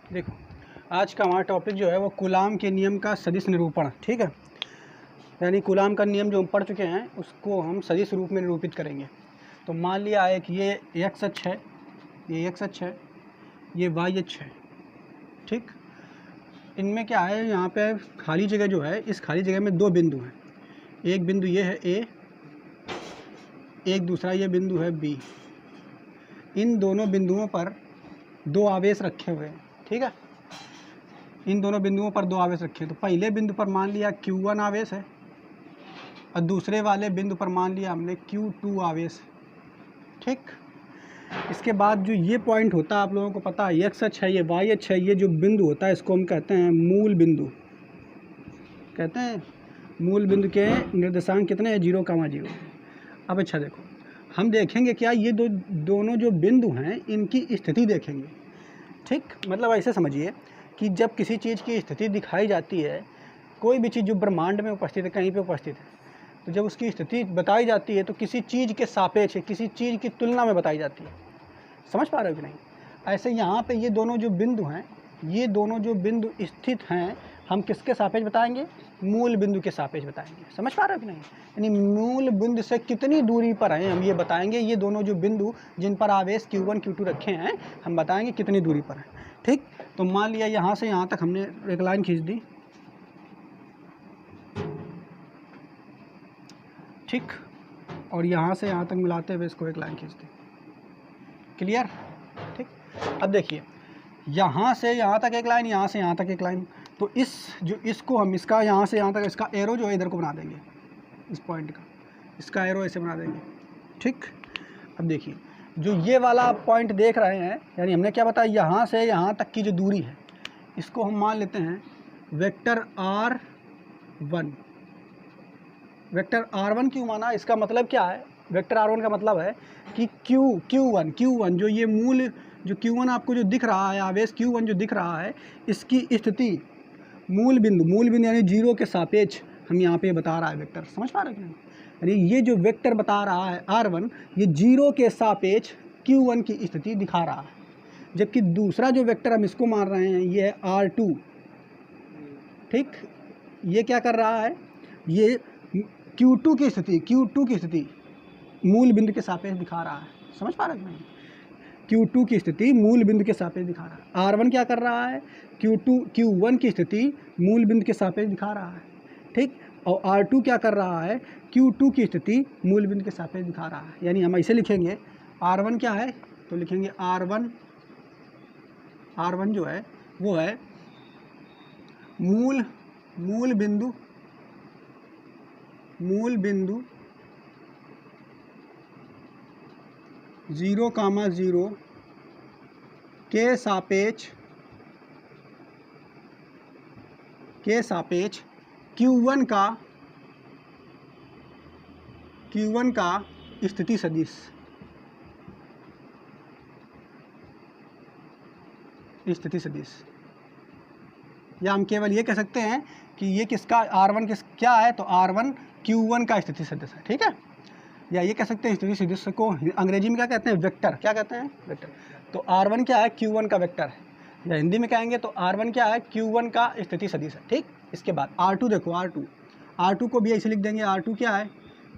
देखो, आज का हमारा टॉपिक जो है वो कूलाम के नियम का सदिश निरूपण, ठीक है। यानी कूलाम का नियम जो हम पढ़ चुके हैं उसको हम सदिश रूप में निरूपित करेंगे। तो मान लिया है कि ये एक्स अक्ष है, ये एक्स अक्ष है, ये वाई अक्ष है, ठीक। इनमें क्या है, यहाँ पे खाली जगह जो है, इस खाली जगह में दो बिंदु हैं। एक बिंदु ये है ए, एक दूसरा ये बिंदु है बी। इन दोनों बिंदुओं पर दो आवेश रखे हुए हैं, ठीक है। इन दोनों बिंदुओं पर दो आवेश रखे हैं। तो पहले बिंदु पर मान लिया Q1 आवेश है और दूसरे वाले बिंदु पर मान लिया हमने Q2 आवेश, ठीक। इसके बाद जो ये पॉइंट होता है, आप लोगों को पता है, एक्स अक्ष है, ये वाई अक्ष है, ये जो बिंदु होता है इसको हम कहते हैं मूल बिंदु। कहते हैं मूल बिंदु के निर्देशांक कितने हैं, 0,0। अब अच्छा देखो, हम देखेंगे क्या, ये दोनों जो बिंदु हैं इनकी स्थिति देखेंगे, ठीक। मतलब ऐसे समझिए कि जब किसी चीज़ की स्थिति दिखाई जाती है, कोई भी चीज़ जो ब्रह्मांड में उपस्थित है, कहीं पे उपस्थित है, तो जब उसकी स्थिति बताई जाती है तो किसी चीज़ के सापेक्ष है, किसी चीज़ की तुलना में बताई जाती है। समझ पा रहे हो कि नहीं? ऐसे यहाँ पे ये दोनों जो बिंदु हैं, ये दोनों जो बिंदु स्थित हैं, हम किसके सापेक्ष बताएंगे? मूल बिंदु के सापेक्ष बताएंगे। समझ पा रहे हो कि नहीं? यानी मूल बिंदु से कितनी दूरी पर हैं हम ये बताएंगे। ये दोनों जो बिंदु जिन पर आवेश Q1 Q2 रखे हैं, हम बताएंगे कितनी दूरी पर हैं, ठीक। तो मान लिया यहाँ से यहाँ तक हमने एक लाइन खींच दी, ठीक, और यहाँ से यहाँ तक मिलाते हुए इसको एक लाइन खींच दी। क्लियर? ठीक। अब देखिए, यहाँ से यहाँ तक एक लाइन, यहाँ से यहाँ तक एक लाइन। तो इस जो इसको हम इसका यहाँ से यहाँ तक इसका एरो जो है इधर को बना देंगे, इस पॉइंट का इसका एरो ऐसे बना देंगे, ठीक। अब देखिए, जो ये वाला पॉइंट देख रहे हैं, यानी हमने क्या बताया, यहाँ से यहाँ तक की जो दूरी है इसको हम मान लेते हैं वेक्टर R1। वेक्टर R1 क्यों माना? इसका मतलब क्या है? वेक्टर R1 का मतलब है कि Q1 जो ये मूल जो Q1 आपको जो दिख रहा है, आवेश Q1 जो दिख रहा है, इसकी स्थिति मूल बिंदु यानी 0 के सापेक्ष हम यहाँ पे बता रहा है वेक्टर। समझ पा रहे हैं? यानी ये जो वेक्टर बता रहा है R1, ये 0 के सापेक्ष Q1 की स्थिति दिखा रहा है। जबकि दूसरा जो वेक्टर हम इसको मान रहे हैं, ये है R2, ठीक। ये क्या कर रहा है? ये Q2 की स्थिति मूल बिंदु के सापेक्ष दिखा रहा है। समझ पा रहे हैं? Q2 की स्थिति मूल बिंदु के सापेक्ष दिखा रहा है। R1 क्या कर रहा है? Q1 की स्थिति मूल बिंदु के सापेक्ष दिखा रहा है, ठीक। और R2 क्या कर रहा है? Q2 की स्थिति मूल बिंदु के सापेक्ष दिखा रहा है। यानी हम ऐसे लिखेंगे, R1 क्या है? तो लिखेंगे R1 जो है वो है मूल बिंदु 0,0 के सापेक्ष Q1 का स्थिति सदिश। या हम केवल ये कह सकते हैं कि ये किसका R1 क्या है? तो R1 Q1 का स्थिति सदिश है, ठीक है। या ये कह सकते हैं स्थिति सदिश को अंग्रेजी में क्या कहते हैं? वेक्टर। क्या कहते हैं? वेक्टर। तो R1 क्या है? Q1 का वेक्टर है। या हिंदी में कहेंगे तो R1 क्या है? Q1 का स्थिति सदिश है, ठीक। इसके बाद R2 देखो, R2 को भी ऐसे लिख देंगे। R2 क्या है?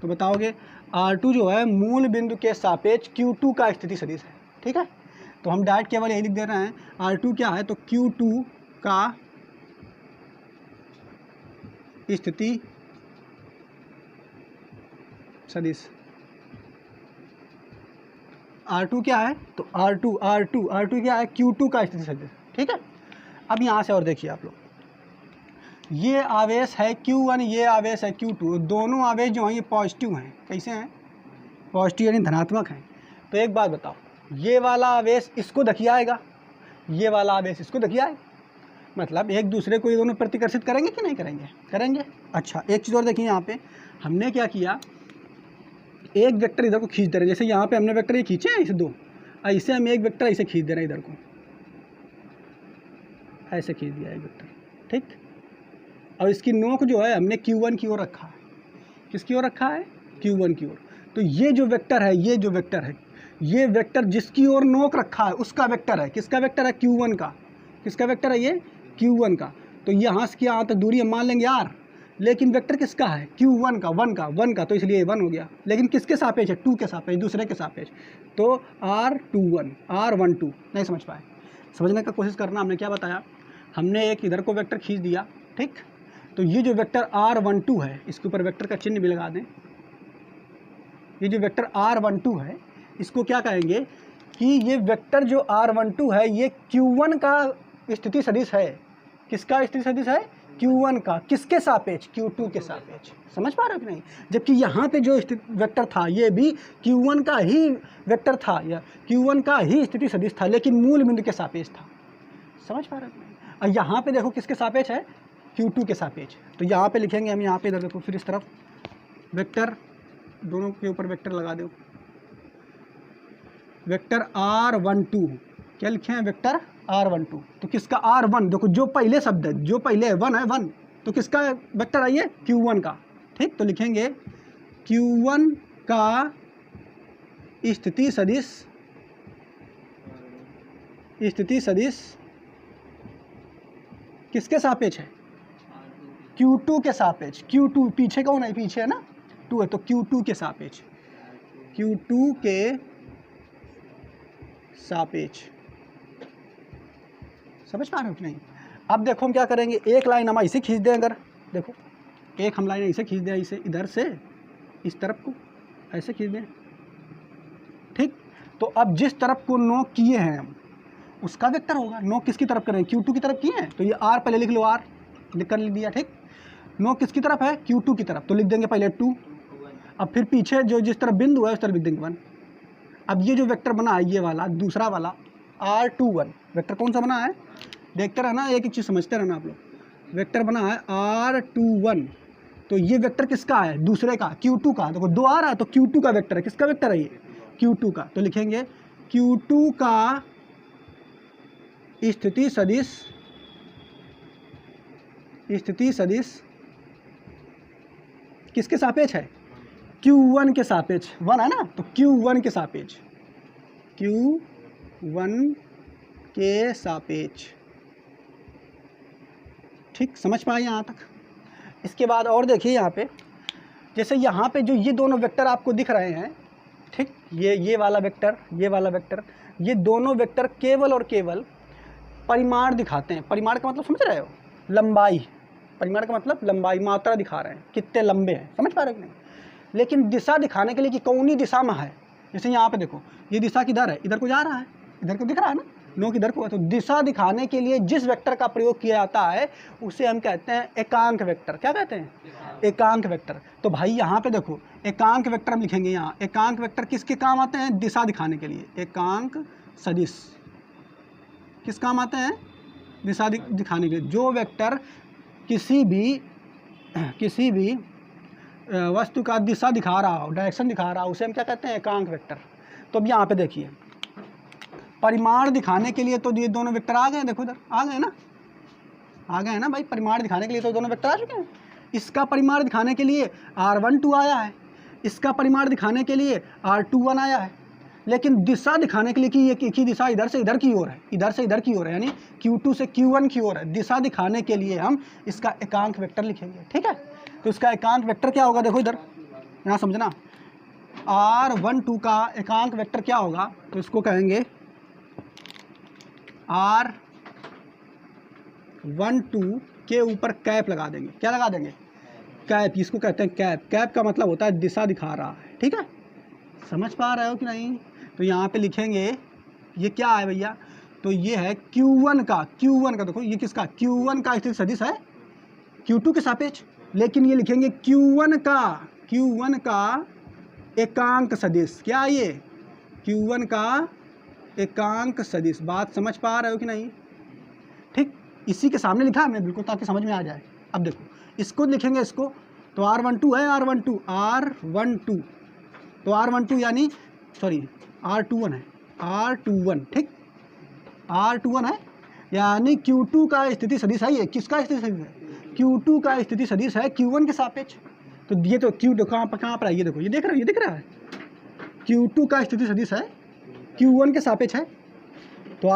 तो बताओगे, R2 जो है मूल बिंदु के सापेक्ष Q2 का स्थिति सदिश है, ठीक है। तो हम डायरेक्ट केवल यही लिख दे रहे हैं, R2 क्या है? तो Q2 का स्थिति सदिश। R2 क्या है? तो R2 क्या है? Q2 का स्थिति सदिश, ठीक है। अब यहाँ से और देखिए आप लोग, ये आवेश है Q1, ये आवेश है Q2। दोनों आवेश जो हैं ये पॉजिटिव हैं। कैसे हैं? पॉजिटिव यानी धनात्मक हैं। तो एक बात बताओ, ये वाला आवेश इसको धकियाएगा, ये वाला आवेश इसको धकियाएगा, मतलब एक दूसरे को ये दोनों प्रतिकर्षित करेंगे कि नहीं करेंगे? करेंगे। अच्छा, एक चीज़ और देखिए, यहाँ पे हमने क्या किया, एक वेक्टर इधर को खींच दे रहे हैं। जैसे यहाँ पे हमने वेक्टर ये खींचे हैं, इसे दो, ऐसे हम एक वेक्टर ऐसे खींच दे रहे हैं, इधर को ऐसे खींच दिया एक वेक्टर, ठीक। और इसकी नोक जो है हमने Q1 की ओर रखा है। किसकी ओर रखा है? Q1 की ओर। तो ये जो वेक्टर है, ये वेक्टर जिसकी ओर नोक रखा है उसका वेक्टर है। किसका वेक्टर है? Q1 का। किसका वेक्टर है ये? Q1 का। तो यहाँ से यहाँ तक दूरी हम मान लेंगे R, लेकिन वेक्टर किसका है? Q1 का, 1 का, तो इसलिए 1 हो गया। लेकिन किसके सापेक्ष है? 2 के सापेक्ष, दूसरे के सापेक्ष। तो R21, R12 नहीं समझ पाए, समझने का कोशिश करना। हमने क्या बताया? हमने एक इधर को वेक्टर खींच दिया, ठीक। तो ये जो वेक्टर R12 है, इसके ऊपर वेक्टर का चिन्ह भी लगा दें। ये जो वेक्टर R12 है, इसको क्या कहेंगे कि ये वेक्टर जो R12 है ये Q1 का स्थिति सदिश है। किसका स्थिति सदिश है? Q1 का। किसके सापेक्ष? Q2 के सापेक्ष। समझ पा रहे हो कि नहीं? जबकि यहाँ पे जो वेक्टर था ये भी Q1 का ही वेक्टर था, या Q1 का ही स्थिति सदिश था, लेकिन मूल बिंदु के सापेक्ष था। समझ पा रहे हो कि नहीं? और यहाँ पे देखो किसके सापेक्ष है? Q2 के सापेक्ष। तो यहाँ पे लिखेंगे हम, यहाँ पे इधर देखो, फिर इस तरफ वेक्टर, दोनों के ऊपर वेक्टर लगा दो। वेक्टर R12, क्या लिखे हैं? Vector R12। तो किसका? R1, देखो जो पहले शब्द है, जो पहले 1 है 1, तो किसका वेक्टर है ये? Q1 का, ठीक। तो लिखेंगे Q1 का स्थिति सदिश, स्थिति सदिश किसके सापेक्ष है? Q2 के सापेक्ष। Q2 पीछे कौन है? पीछे है ना 2 है, तो Q2 के सापेक्ष, Q2 के सापेक्ष। समझ पा रहे हो कि नहीं? अब देखो हम क्या करेंगे, एक लाइन हम ऐसे खींच दें। अगर देखो एक हम लाइन ऐसे खींच दें, इसे इधर से इस तरफ को ऐसे खींच दें, ठीक। तो अब जिस तरफ को नोक किए हैं हम, उसका वेक्टर होगा। नोक किसकी तरफ करें? Q2 की तरफ किए हैं, तो ये R पहले लिख लो, R लिख कर लिख दिया, ठीक। नोक किसकी तरफ है? Q2 की तरफ, तो लिख देंगे पहले 2। अब फिर पीछे जो जिस तरफ बिंदु है उस तरफ लिख देंगे 1। अब ये जो वेक्टर बना है, ये वाला दूसरा वाला R21 वेक्टर कौन सा बना है? देखते रहना, एक एक चीज़ समझते रहना आप लोग। वेक्टर बना है R21, तो ये वेक्टर किसका है? दूसरे का, Q2 का। देखो 2 आ रहा है, तो Q2 का वेक्टर है। किसका वेक्टर है ये? Q2 का। तो लिखेंगे Q2 का स्थिति सदिश, स्थिति सदिश किसके सापेक्ष है? Q1 के सापेक्ष। 1 है ना, तो Q1 के सापेक्ष, Q1 के सापेक्ष, ठीक। समझ पाए यहाँ तक? इसके बाद और देखिए यहाँ पे, जैसे यहाँ पे जो ये दोनों वेक्टर आपको दिख रहे हैं, ठीक, ये वाला वेक्टर, ये वाला वेक्टर, ये दोनों वेक्टर केवल और केवल परिमाण दिखाते हैं। परिमाण का मतलब समझ रहे हो? लंबाई। परिमाण का मतलब लंबाई, मात्रा दिखा रहे हैं, कितने लंबे हैं। समझ पा रहे हो कि नहीं? लेकिन दिशा दिखाने के लिए कि कौनी दिशा में है, जैसे यहाँ पे देखो ये दिशा किधर है? इधर को जा रहा है, इधर को दिख रहा है ना, नो किधर को है। तो दिशा दिखाने के लिए जिस वेक्टर का प्रयोग किया जाता है उसे हम कहते हैं एकांक वेक्टर। क्या कहते हैं? एकांक वेक्टर। तो भाई यहाँ पे देखो एकांक वेक्टर हम लिखेंगे यहाँ। एकांक वेक्टर किसके काम आते हैं? दिशा दिखाने के लिए। एकांक सदिश किस काम आते हैं? दिशा दिखाने के लिए। जो वेक्टर किसी भी वस्तु का दिशा दिखा रहा हो, डायरेक्शन दिखा रहा हो, उसे हम क्या कहते हैं? एकांक वेक्टर। तो अब यहाँ पे देखिए परिमाण दिखाने के लिए तो ये दोनों वेक्टर आ गए, देखो इधर आ गए ना, आ गए हैं ना भाई। परिमाण दिखाने के लिए तो दोनों वेक्टर आ चुके हैं। इसका परिमाण दिखाने के लिए R12 आया है, इसका परिमाण दिखाने के लिए R21 आया है। लेकिन दिशा दिखाने के लिए कि ये एक ही दिशा इधर से इधर की ओर है, इधर से इधर की ओर है, यानी Q2 से Q1 की ओर है। दिशा दिखाने के लिए हम इसका एकांक वेक्टर लिखेंगे, ठीक है। तो इसका एकांक वेक्टर क्या होगा? देखो इधर, यहाँ समझना, R12 का एकांक वेक्टर क्या होगा? तो इसको कहेंगे R12 के ऊपर कैप लगा देंगे। क्या लगा देंगे? कैप। इसको कहते हैं कैप। कैप का मतलब होता है दिशा दिखा रहा है, ठीक है। समझ पा रहे हो कि नहीं? तो यहाँ पे लिखेंगे ये क्या है भैया? तो ये है Q1 का। Q1 का देखो ये किसका? Q1 का स्थिति सदिश है Q2 के सापेक्ष। लेकिन ये लिखेंगे Q1 का एकांक सदिश। क्या ये? Q1 का एकांक सदिश। बात समझ पा रहे हो कि नहीं? ठीक, इसी के सामने लिखा है मैंने बिल्कुल, ताकि समझ में आ जाए। अब देखो इसको लिखेंगे, इसको तो R12 है, R12 तो R12 यानी सॉरी R21 है, R21, ठीक, R21 है, यानी Q2 का स्थिति सदिश है। ये किसका स्थिति सदिश है? Q2 का स्थिति सदिश है Q1 के सापेक्ष। तो ये तो Q कहाँ पर है? ये देखो, ये देख रहे हो, ये दिख रहा है। Q2 का स्थिति सदिश है Q1 के सापेक्ष है। तो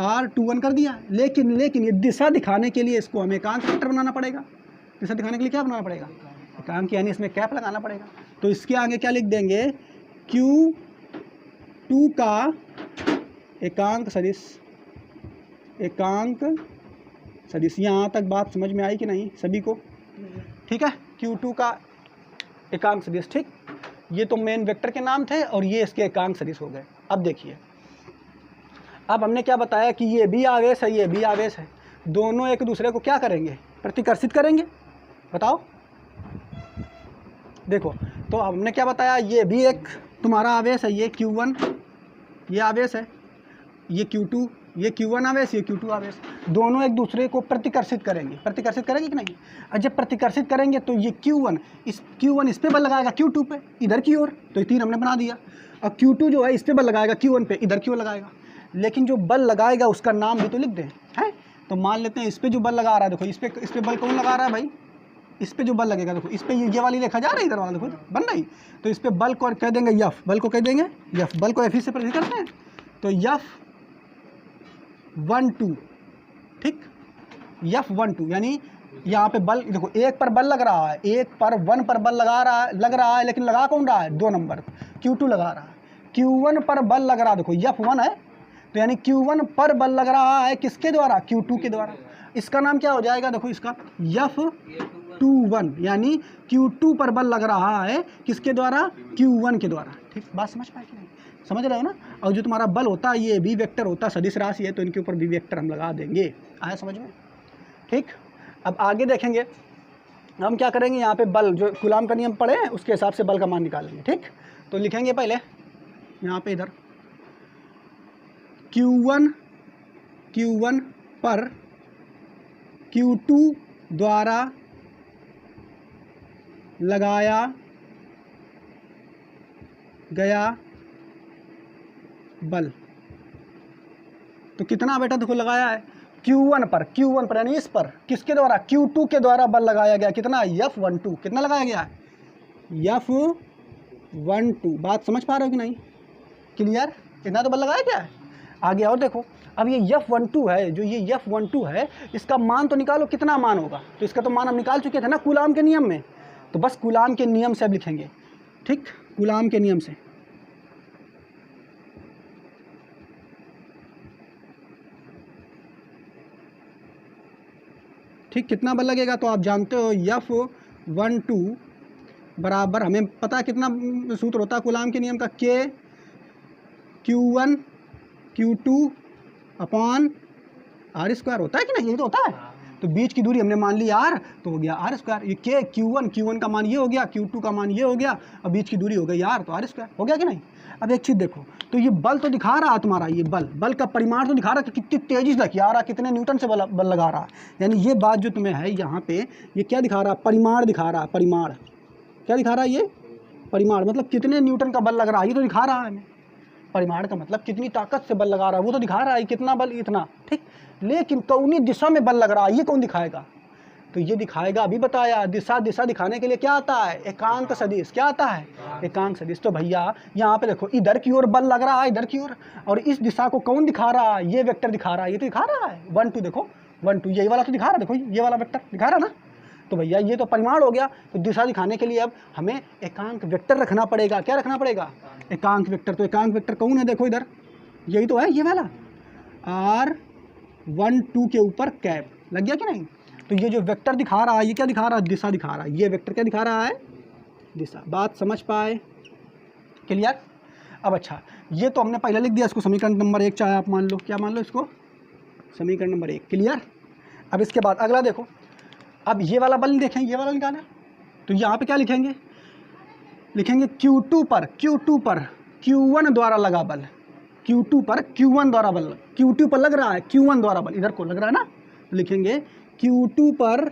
R21 कर दिया। लेकिन ये दिशा दिखाने के लिए इसको हमें एकांक वेक्टर बनाना पड़ेगा। दिशा दिखाने के लिए क्या बनाना पड़ेगा? एकांक, यानी इसमें कैप लगाना पड़ेगा। तो इसके आगे क्या लिख देंगे? Q2 का एकांक सदिश। एकांक सदिश। यहाँ तक बात समझ में आई कि नहीं सभी को? ठीक है, Q2 का एकांक सदिश। ठीक, ये तो मेन वेक्टर के नाम थे और ये इसके एकांक सदिश हो गए। अब देखिए, अब हमने क्या बताया कि ये भी आवेश है, ये भी आवेश है, दोनों एक दूसरे को क्या करेंगे? प्रतिकर्षित करेंगे। बताओ, देखो, तो हमने क्या बताया? ये भी एक तुम्हारा आवेश है, ये Q1, ये आवेश है, ये Q2, ये Q1 आवेश, ये Q2 आवेश, दोनों एक दूसरे को प्रतिकर्षित करेंगे। प्रतिकर्षित करेंगे कि नहीं? और जब प्रतिकर्षित करेंगे तो ये Q1 इस पे बल लगाएगा Q2 पे, इधर की ओर, तो ये 3 हमने बना दिया। और Q2 जो है इस पे बल लगाएगा Q1 पे, इधर की ओर लगाएगा। लेकिन जो बल लगाएगा उसका नाम भी तो लिख दें, हैं? तो मान लेते हैं इस पे जो बल लगा रहा है, देखो इस पे बल कौन लगा रहा है भाई? इस पे जो बल लगेगा, देखो इस पे ये वाली रेखा जा रही है, इधर वाला देखो बन रही, तो इस पे बल को कह देंगे यफ, बल को कह देंगे यफ, बल को एफ से प्रतीक करते हैं, तो F12, ठीक, F12 यानी यहाँ पे बल, देखो एक पर बल लग रहा है, एक पर 1 पर बल लग रहा है, लेकिन लगा कौन रहा है? 2 नंबर Q2 लगा रहा है। Q1 पर बल लग रहा है, देखो F1 है, तो यानी Q1 पर बल लग रहा है किसके द्वारा? Q2 के द्वारा। इसका नाम क्या हो जाएगा? देखो इसका F21, यानी Q2 पर बल लग रहा है किसके द्वारा? Q1 के द्वारा। ठीक, बात समझ पाए कि नहीं? समझ रहे हो ना? और जो तुम्हारा बल होता है ये भी वेक्टर होता है, सदिश राशि है, तो इनके ऊपर भी वेक्टर हम लगा देंगे। आया समझ में? ठीक, अब आगे देखेंगे हम क्या करेंगे। यहाँ पे बल, जो कूलाम का नियम पढ़े हैं उसके हिसाब से बल का मान निकालेंगे। ठीक, तो लिखेंगे पहले यहाँ पे इधर Q1 पर Q2 द्वारा लगाया गया बल, तो कितना बेटा? देखो लगाया है Q1 पर यानी इस पर, किसके द्वारा? Q2 के द्वारा बल लगाया गया। कितना? F12। कितना लगाया गया? F12। बात समझ पा रहे हो कि नहीं? क्लियर? इतना तो बल लगाया गया है। आगे और देखो, अब ये F12 है, जो ये F12 है, इसका मान तो निकालो, कितना मान होगा? तो इसका तो मान हम निकाल चुके थे ना कूलाम के नियम में, तो बस कूलाम के नियम से अब लिखेंगे। ठीक, कूलाम के नियम से। ठीक, कितना बल लगेगा? तो आप जानते हो F12 बराबर, हमें पता है कितना सूत्र होता है कूलाम के नियम का? K Q1 Q2 upon R² होता है कि नहीं? यही तो होता है। तो बीच की दूरी हमने मान ली R, तो हो गया R²। ये K Q1 का मान ये हो गया, Q2 का मान ये हो गया, और बीच की दूरी हो गई R, तो R² हो गया कि नहीं? अब एक चीज़ देखो, तो ये बल तो दिखा रहा है तुम्हारा, ये बल का परिमाण तो दिखा रहा है कि कितनी तेजी से लगा रहा है, कितने न्यूटन से बल लगा रहा है। यानी ये बात जो तुम्हें है यहाँ पे, ये क्या दिखा रहा है? परिमाण दिखा रहा है। परिमाण क्या दिखा रहा है? ये परिमाण मतलब कितने न्यूटन का बल लग रहा है, ये तो दिखा रहा है हमें। परिमाण का मतलब कितनी ताकत से बल लगा रहा है, वो तो दिखा रहा है, कितना बल, इतना। ठीक, लेकिन कौनी दिशा में बल लग रहा है, ये कौन दिखाएगा? तो ये दिखाएगा, अभी बताया, दिशा दिखाने के लिए क्या आता है? एकांक सदिश। क्या आता है? एकांक सदिश। तो भैया यहाँ पे देखो, इधर की ओर बल लग रहा है, इधर की ओर, और इस दिशा को कौन दिखा रहा है? ये वेक्टर दिखा रहा है, ये तो दिखा रहा है 1 2, देखो 1 2, यही वाला तो दिखा रहा है, देखो ये वाला वेक्टर दिखा रहा है ना। तो भैया ये तो परिमाण हो गया। तो दिशा दिखाने के लिए अब हमें एकांक वेक्टर रखना पड़ेगा। क्या रखना पड़ेगा? एकांक वेक्टर। तो एकांक वेक्टर कौन है? देखो इधर, यही तो है, ये वाला R12 के ऊपर कैप लग गया कि नहीं? तो ये जो वेक्टर दिखा रहा है, ये क्या दिखा रहा है? दिशा दिखा रहा है। ये वेक्टर क्या दिखा रहा है? दिशा। बात समझ पाए? क्लियर? अब अच्छा, ये तो हमने पहले लिख दिया, इसको समीकरण नंबर 1 चाहे आप मान लो। क्या मान लो इसको? समीकरण नंबर 1। क्लियर? अब इसके बाद अगला देखो, अब ये वाला बल देखें, ये वाला निकालना, तो यहाँ पे क्या लिखेंगे? लिखेंगे Q2 पर Q1 द्वारा लगा बल। Q2 पर Q1 द्वारा बल, Q2 पर लग रहा है, Q1 द्वारा बल इधर को लग रहा है ना, तो लिखेंगे Q2 पर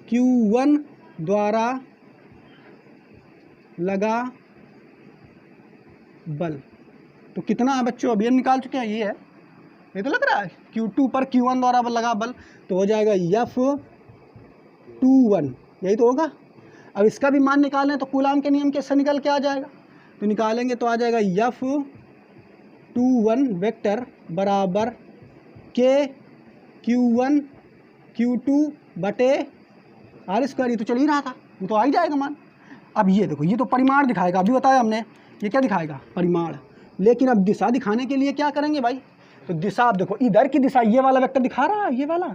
Q1 द्वारा लगा बल। तो कितना है बच्चों? अभी हम निकाल चुके हैं, ये है, ये तो लग रहा है Q2 पर Q1 द्वारा बल लगा बल, तो हो जाएगा F21, यही तो होगा। अब इसका भी मान निकालें तो कूलाम के नियम कैसे निकल के आ जाएगा? तो निकालेंगे तो आ जाएगा F21 वेक्टर बराबर के Q1 Q2 बटे आर स्क्वायर। ये तो चल ही रहा था, वो तो आ ही जाएगा मान। अब ये देखो, ये तो परिमाण दिखाएगा, अभी बताया हमने, ये क्या दिखाएगा, परिमाण। लेकिन अब दिशा दिखाने के लिए क्या करेंगे भाई, तो दिशा आप देखो, इधर की दिशा ये वाला वेक्टर दिखा रहा है, ये वाला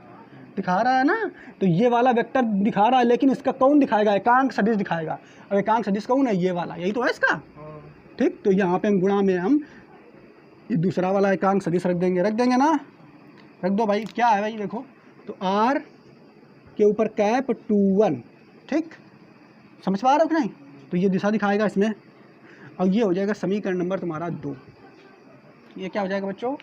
दिखा रहा है ना, तो ये वाला वेक्टर दिखा रहा है, लेकिन इसका कौन दिखाएगा, एकांक सदिश दिखाएगा। अब एकांक सदिश कौन है, ये वाला, यही तो है इसका, ठीक। तो यहाँ पे हम गुणा में हम ये दूसरा वाला एकांक सदिश रख देंगे ना, रख दो भाई। क्या है भाई देखो, तो आर के ऊपर कैप 21, ठीक, समझ पा रहे हो कि नहीं। तो ये दिशा दिखाएगा इसमें, और ये हो जाएगा समीकरण नंबर तुम्हारा 2। ये क्या हो जाएगा बच्चों,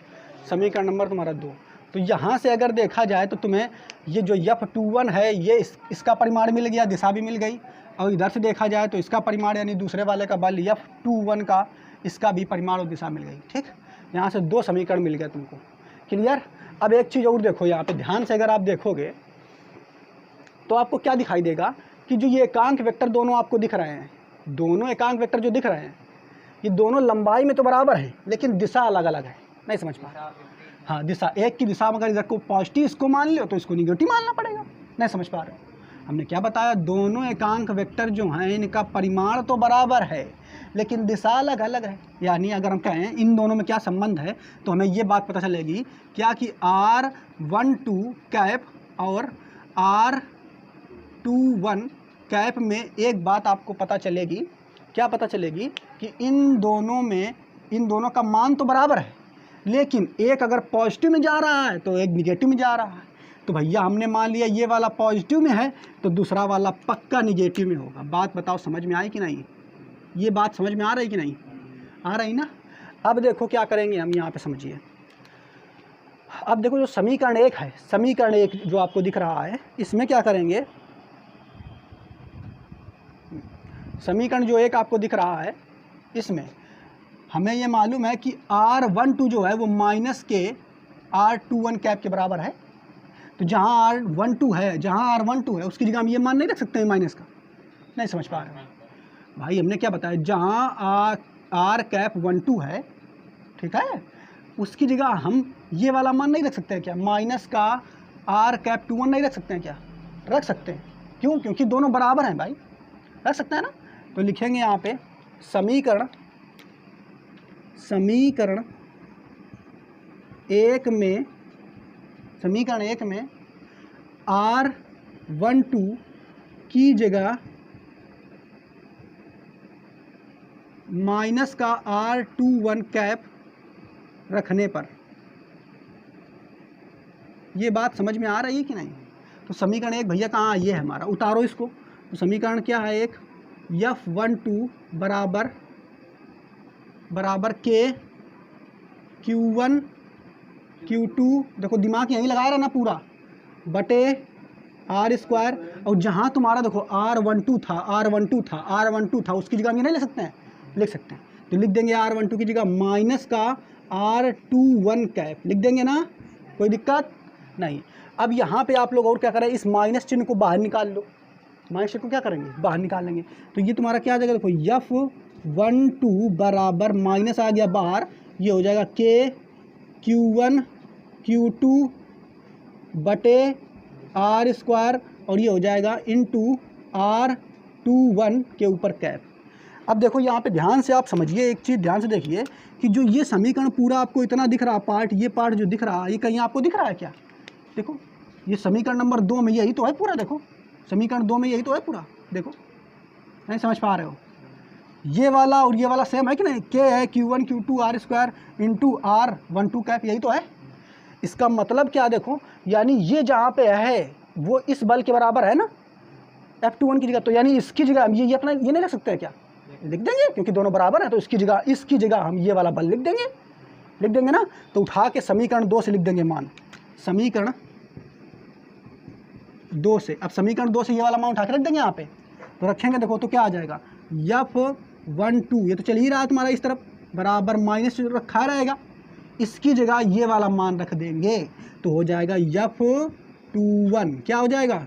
समीकरण नंबर तुम्हारा 2। तो यहाँ से अगर देखा जाए तो तुम्हें ये जो F21 है, ये इसका परिमाण मिल गया, दिशा भी मिल गई। और इधर से देखा जाए तो इसका परिमाण यानी दूसरे वाले का बल F21 का, इसका भी परिमाण और दिशा मिल गई, ठीक। यहाँ से 2 समीकरण मिल गए तुमको, क्लियर। अब एक चीज़ और देखो, यहाँ पे ध्यान से अगर आप देखोगे तो आपको क्या दिखाई देगा कि जो ये एकांक वेक्टर दोनों आपको दिख रहे हैं, दोनों एकांक वेक्टर जो दिख रहे हैं, ये दोनों लंबाई में तो बराबर है, लेकिन दिशा अलग अलग है। नहीं समझ पा रहे, हाँ, दिशा एक की दिशा में अगर इधर को पॉजिटिव इसको मान लो तो इसको निगेटिव मानना पड़ेगा। नहीं समझ पा रहे हो, हमने क्या बताया, दोनों एकांक वेक्टर जो हैं इनका परिमाण तो बराबर है, लेकिन दिशा अलग अलग है। यानी अगर हम कहें इन दोनों में क्या संबंध है, तो हमें ये बात पता चलेगी क्या कि R12 कैप और R21 कैप में एक बात आपको पता चलेगी। क्या पता चलेगी कि इन दोनों का मान तो बराबर है, लेकिन एक अगर पॉजिटिव में जा रहा है तो एक निगेटिव में जा रहा है। तो भैया हमने मान लिया ये वाला पॉजिटिव में है, तो दूसरा वाला पक्का निगेटिव में होगा। बात बताओ समझ में आई कि नहीं, ये बात समझ में आ रही कि नहीं, आ रही ना। अब देखो क्या करेंगे हम, यहाँ पे समझिए। अब देखो जो समीकरण 1 है, समीकरण 1 जो आपको दिख रहा है, इसमें क्या करेंगे, समीकरण जो 1 आपको दिख रहा है, इसमें हमें ये मालूम है कि R12 जो है वो माइनस के R21 कैप के बराबर है। तो जहाँ R12 है उसकी जगह हम ये मान नहीं रख सकते हैं माइनस का। नहीं समझ पा रहे भाई, हमने क्या बताया, जहाँ R कैप 12 है, ठीक है, उसकी जगह हम ये वाला मान नहीं रख सकते हैं क्या, माइनस का R कैप 21 नहीं रख सकते हैं क्या, रख सकते हैं। क्यों, क्योंकि दोनों बराबर हैं भाई, रख सकते हैं ना। तो लिखेंगे यहाँ पे समीकरण 1 में R12 की जगह माइनस का R21 कैप रखने पर, ये बात समझ में आ रही है कि नहीं। तो समीकरण 1 भैया कहाँ, ये है हमारा, उतारो इसको। तो समीकरण क्या है, एक F12 बराबर के Q1 Q2, देखो दिमाग यहीं लगाया रहा ना पूरा, बटे R स्क्वायर। और जहाँ तुम्हारा देखो R12 था, उसकी जगह हम ये नहीं ले सकते हैं, लिख सकते हैं। तो लिख देंगे R12 की जगह माइनस का R21 कैप, लिख देंगे ना, कोई दिक्कत नहीं। अब यहाँ पे आप लोग और क्या करें, इस माइनस चिन्ह को बाहर निकाल लो, माइनस चिन्ह को क्या करेंगे, बाहर निकाल लेंगे। तो ये तुम्हारा क्या आ जाएगा, देखो F12 बराबर माइनस आ गया बाहर, ये हो जाएगा के Q1 Q2 बटे R स्क्वायर, और ये हो जाएगा इंटू R21 के ऊपर कैप। अब देखो यहाँ पे ध्यान से आप समझिए, एक चीज़ ध्यान से देखिए कि जो ये समीकरण पूरा आपको इतना दिख रहा पार्ट, ये पार्ट जो दिख रहा है, ये कहीं आपको दिख रहा है क्या, देखो ये समीकरण नंबर 2 में यही तो है पूरा, देखो समीकरण 2 में यही तो है पूरा, देखो नहीं समझ पा रहे हो, ये वाला और ये वाला सेम है कि नहीं, के है Q1 Q2 R square into R12 cap, यही तो है। इसका मतलब क्या, देखो यानी ये जहाँ पे है वो इस बल के बराबर है ना, F21 की जगह, तो यानी इसकी जगह हम ये अपना ये नहीं लिख सकते हैं क्या, लिख देंगे, क्योंकि दोनों बराबर हैं। तो इसकी जगह हम ये वाला बल लिख देंगे ना। तो उठा के समीकरण 2 से लिख देंगे मान, समीकरण 2 से। अब समीकरण 2 से ये वाला मान उठा के रख देंगे यहाँ पे, तो रखेंगे, देखो तो क्या आ जाएगा, F12 ये तो चल ही रहा है तुम्हारा इस तरफ, बराबर माइनस रखा रहेगा, इसकी जगह ये वाला मान रख देंगे, तो हो जाएगा F21, क्या हो जाएगा,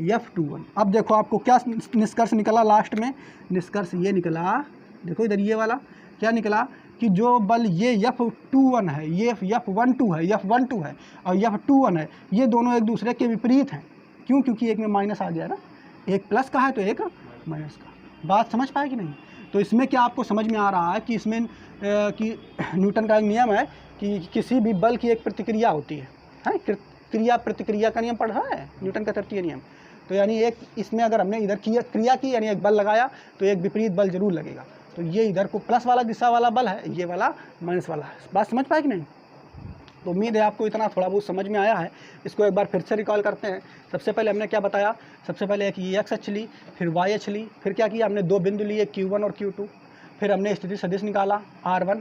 F21। अब देखो आपको क्या निष्कर्ष निकला लास्ट में, निष्कर्ष ये निकला, देखो इधर ये वाला क्या निकला कि जो बल ये F21 है, ये F12 है, F12 है और F21 है, ये दोनों एक दूसरे के विपरीत हैं। क्यों? क्योंकि एक में माइनस आ गया ना, एक प्लस का है तो एक माइनस का। बात समझ पाए कि नहीं? तो इसमें क्या आपको समझ में आ रहा है कि इसमें कि न्यूटन का एक नियम है कि किसी भी बल की एक प्रतिक्रिया होती है, क्रिया प्रतिक्रिया का नियम पढ़ा है न्यूटन का तृतीय नियम। तो यानी एक इसमें अगर हमने इधर क्रिया की यानी एक बल लगाया तो एक विपरीत बल जरूर लगेगा। तो ये इधर को प्लस वाला दिशा वाला बल है, ये वाला माइनस वाला है। बात समझ पाए कि नहीं? तो उम्मीद है आपको इतना थोड़ा बहुत समझ में आया है। इसको एक बार फिर से रिकॉल करते हैं। सबसे पहले हमने क्या बताया? सबसे पहले एक एक्स अक्ष ली, फिर वाई अक्ष ली, फिर क्या किया हमने? दो बिंदु लिए Q1 और Q2, फिर हमने स्थिति सदिश निकाला R1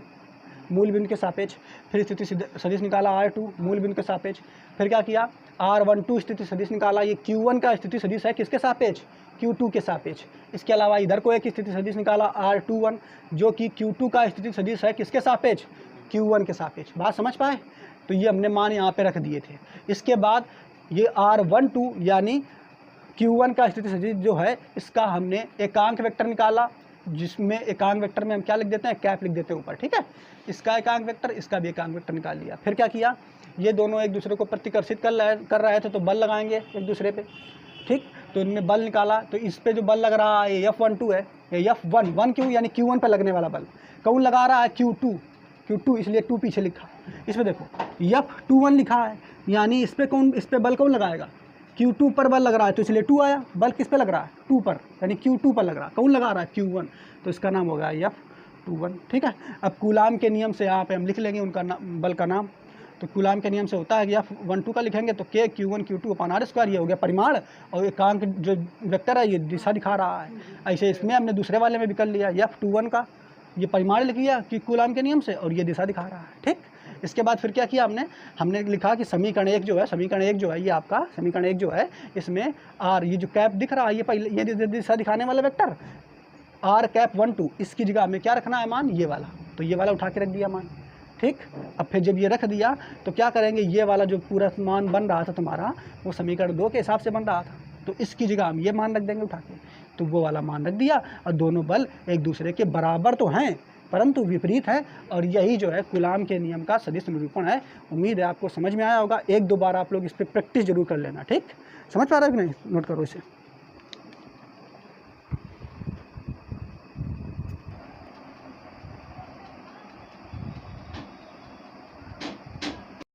मूल बिंदु के सापेक्ष, फिर स्थिति सदिश निकाला R2 मूल बिंदु के सापेक्ष, फिर क्या किया? R12 स्थिति सदिश निकाला। ये Q1 का स्थिति सदिश है किसके सापेक्ष? Q2 के सापेक्ष। इसके अलावा इधर को एक स्थिति सदिश निकाला R21 जो कि Q2 का स्थिति सदिश है किसके सापेक्ष? Q1 के सापेक्ष। बात समझ पाए? तो ये हमने मान यहाँ पे रख दिए थे। इसके बाद ये R12 यानी Q1 का स्थिति सदिश जो है इसका हमने एकांक वेक्टर निकाला, जिसमें एकांक वेक्टर में हम क्या लिख देते हैं? कैप लिख देते हैं ऊपर, ठीक है। इसका एकांक वेक्टर, इसका भी एकांक वेक्टर निकाल लिया। फिर क्या किया? ये दोनों एक दूसरे को प्रतिकर्षित कर रहे थे तो बल लगाएंगे एक दूसरे पे, ठीक। तो इनमें बल निकाला, तो इस पे जो बल लग रहा है ये F12 है, ये F1 क्यों? यानी Q1 पर लगने वाला बल। कौन लगा रहा है? Q2 इसलिए 2 पीछे लिखा। इसमें देखो F21 लिखा है, यानी इस पे बल कौन लगाएगा? Q2 पर बल लग रहा है तो इसलिए 2 आया। बल किस पे लग रहा है? 2 पर, यानी Q2 पर लग रहा है। कौन लगा रहा है? Q1, तो इसका नाम होगा F21, ठीक है। अब कूलाम के नियम से यहाँ पे हम लिख लेंगे उनका बल का नाम। तो कूलाम के नियम से होता है कि F12 का लिखेंगे तो K Q1 Q2 upon R², ये हो गया परिमाण, और एकांक जो वेक्टर है ये दिशा दिखा रहा है। ऐसे इसमें हमने दूसरे वाले में भी कर लिया, F21 का ये परिमाण लिख लिया कि कूलाम के नियम से, और ये दिशा दिखा रहा है, ठीक। इसके बाद फिर क्या किया हमने लिखा कि समीकरण एक जो है ये आपका समीकरण एक जो है, इसमें R ये जो कैप दिख रहा है, ये पहले ये दिशा दिखाने वाला वेक्टर R⁻12, इसकी जगह हमें क्या रखना है? मान ये वाला। तो ये वाला उठा के रख दिया मान, ठीक। अब फिर जब ये रख दिया तो क्या करेंगे? ये वाला जो पूरा मान बन रहा था तुम्हारा वो समीकरण 2 के हिसाब से बन रहा था, तो इसकी जगह हम ये मान रख देंगे उठा के। तो वो वाला मान रख दिया, और दोनों बल एक दूसरे के बराबर तो हैं परंतु विपरीत है, और यही जो है कूलाम के नियम का सदिश निरूपण है। उम्मीद है आपको समझ में आया होगा। एक दो बार आप लोग इस पर प्रैक्टिस जरूर कर लेना, ठीक। समझ पा रहे हो कि नहीं? नोट करो इसे।